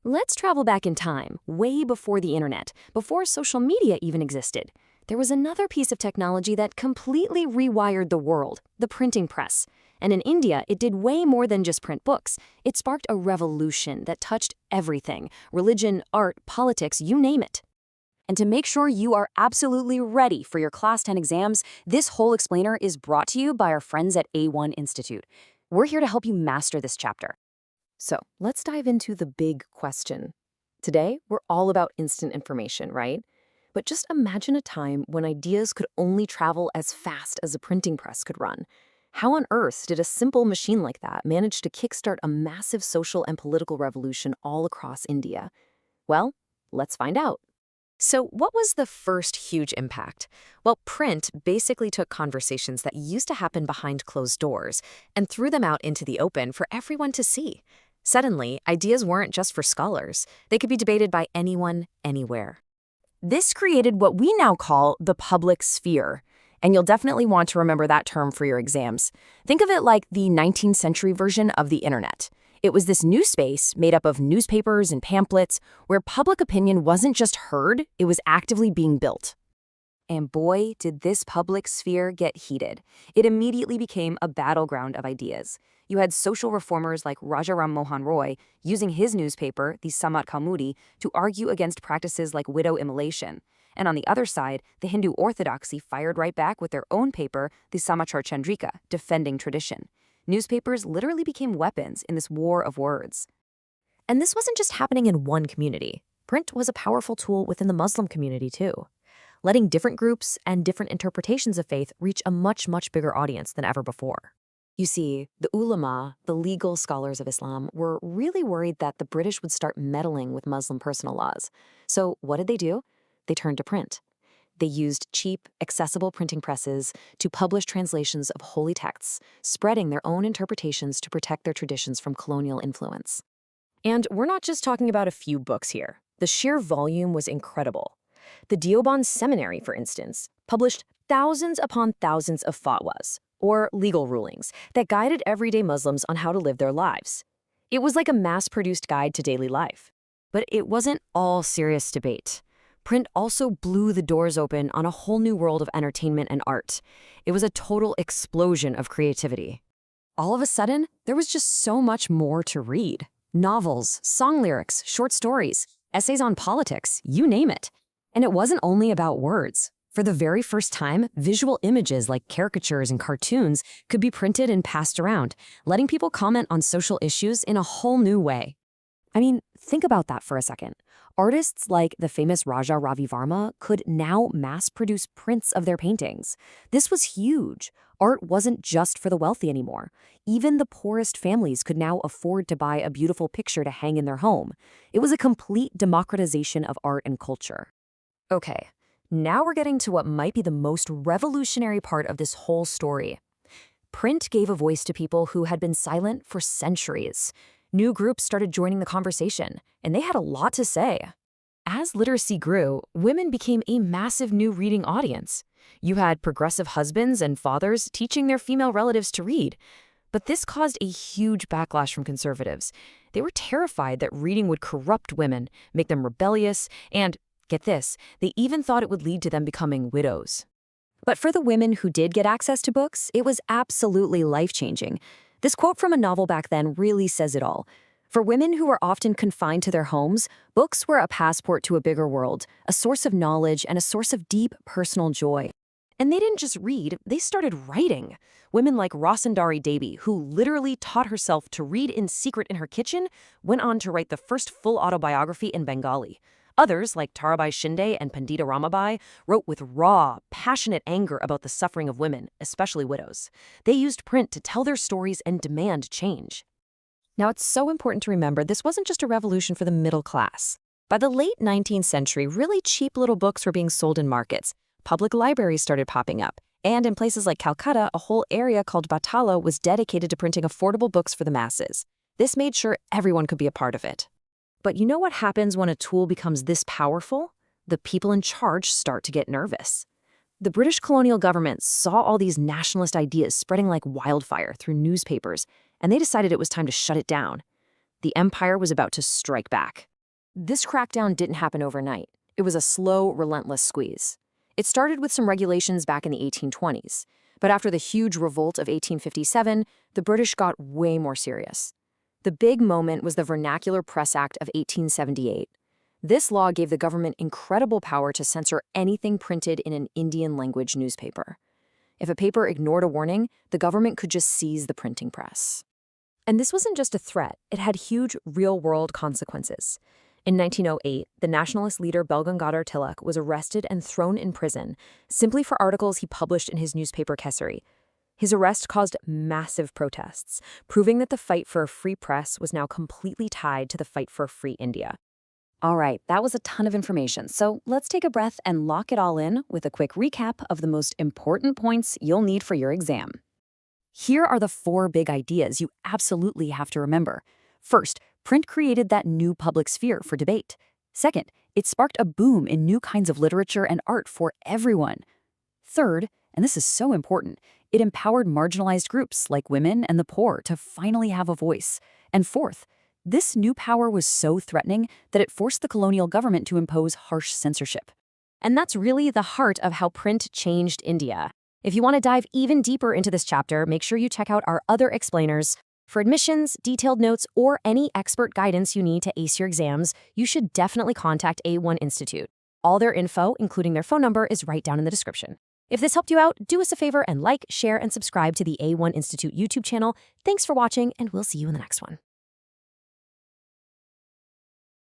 Let's travel back in time, way before the internet, before social media even existed. There was another piece of technology that completely rewired the world, the printing press. And in India, it did way more than just print books. It sparked a revolution that touched everything: religion, art, politics, you name it. And to make sure you are absolutely ready for your Class 10 exams, this whole explainer is brought to you by our friends at A1 Institute. We're here to help you master this chapter. So let's dive into the big question. Today, we're all about instant information, right? But just imagine a time when ideas could only travel as fast as a printing press could run. How on earth did a simple machine like that manage to kickstart a massive social and political revolution all across India? Well, let's find out. So what was the first huge impact? Well, print basically took conversations that used to happen behind closed doors and threw them out into the open for everyone to see. Suddenly, ideas weren't just for scholars. They could be debated by anyone, anywhere. This created what we now call the public sphere. And you'll definitely want to remember that term for your exams. Think of it like the 19th century version of the internet. It was this new space made up of newspapers and pamphlets where public opinion wasn't just heard, it was actively being built. And boy, did this public sphere get heated. It immediately became a battleground of ideas. You had social reformers like Raja Ram Mohan Roy using his newspaper, the Samaj Kaumudi, to argue against practices like widow immolation. And on the other side, the Hindu orthodoxy fired right back with their own paper, the Samachar Chandrika, defending tradition. Newspapers literally became weapons in this war of words. And this wasn't just happening in one community. Print was a powerful tool within the Muslim community too, letting different groups and different interpretations of faith reach a much, much bigger audience than ever before. You see, the ulama, the legal scholars of Islam, were really worried that the British would start meddling with Muslim personal laws. So what did they do? They turned to print. They used cheap, accessible printing presses to publish translations of holy texts, spreading their own interpretations to protect their traditions from colonial influence. And we're not just talking about a few books here. The sheer volume was incredible. The Deoband Seminary, for instance, published thousands upon thousands of fatwas, or legal rulings, that guided everyday Muslims on how to live their lives. It was like a mass-produced guide to daily life. But it wasn't all serious debate. Print also blew the doors open on a whole new world of entertainment and art. It was a total explosion of creativity. All of a sudden, there was just so much more to read. Novels, song lyrics, short stories, essays on politics, you name it. And it wasn't only about words. For the very first time, visual images like caricatures and cartoons could be printed and passed around, letting people comment on social issues in a whole new way. I mean, think about that for a second. Artists like the famous Raja Ravi Varma could now mass-produce prints of their paintings. This was huge. Art wasn't just for the wealthy anymore. Even the poorest families could now afford to buy a beautiful picture to hang in their home. It was a complete democratization of art and culture. Okay, now we're getting to what might be the most revolutionary part of this whole story. Print gave a voice to people who had been silent for centuries. New groups started joining the conversation, and they had a lot to say. As literacy grew, women became a massive new reading audience. You had progressive husbands and fathers teaching their female relatives to read. But this caused a huge backlash from conservatives. They were terrified that reading would corrupt women, make them rebellious, and, get this, they even thought it would lead to them becoming widows. But for the women who did get access to books, it was absolutely life-changing. This quote from a novel back then really says it all. For women who were often confined to their homes, books were a passport to a bigger world, a source of knowledge and a source of deep personal joy. And they didn't just read, they started writing. Women like Rosendari Devi, who literally taught herself to read in secret in her kitchen, went on to write the first full autobiography in Bengali. Others, like Tarabai Shinde and Pandita Ramabai, wrote with raw, passionate anger about the suffering of women, especially widows. They used print to tell their stories and demand change. Now, it's so important to remember this wasn't just a revolution for the middle class. By the late 19th century, really cheap little books were being sold in markets. Public libraries started popping up. And in places like Calcutta, a whole area called Batala was dedicated to printing affordable books for the masses. This made sure everyone could be a part of it. But you know what happens when a tool becomes this powerful? The people in charge start to get nervous. The British colonial government saw all these nationalist ideas spreading like wildfire through newspapers, and they decided it was time to shut it down. The empire was about to strike back. This crackdown didn't happen overnight. It was a slow, relentless squeeze. It started with some regulations back in the 1820s, but after the huge revolt of 1857, the British got way more serious. The big moment was the Vernacular Press Act of 1878. This law gave the government incredible power to censor anything printed in an Indian language newspaper. If a paper ignored a warning, the government could just seize the printing press. And this wasn't just a threat, it had huge real-world consequences. In 1908, the nationalist leader Bal Gangadhar Tilak was arrested and thrown in prison simply for articles he published in his newspaper Kesari. His arrest caused massive protests, proving that the fight for a free press was now completely tied to the fight for a free India. All right, that was a ton of information, so let's take a breath and lock it all in with a quick recap of the most important points you'll need for your exam. Here are the 4 big ideas you absolutely have to remember. First, print created that new public sphere for debate. Second, it sparked a boom in new kinds of literature and art for everyone. Third, and this is so important, it empowered marginalized groups like women and the poor to finally have a voice. And fourth, this new power was so threatening that it forced the colonial government to impose harsh censorship. And that's really the heart of how print changed India. If you want to dive even deeper into this chapter, make sure you check out our other explainers. For admissions, detailed notes, or any expert guidance you need to ace your exams, you should definitely contact A1 Institute. All their info, including their phone number, is right down in the description. If this helped you out, do us a favor and like, share, and subscribe to the A1 Institute YouTube channel. Thanks for watching, and we'll see you in the next one.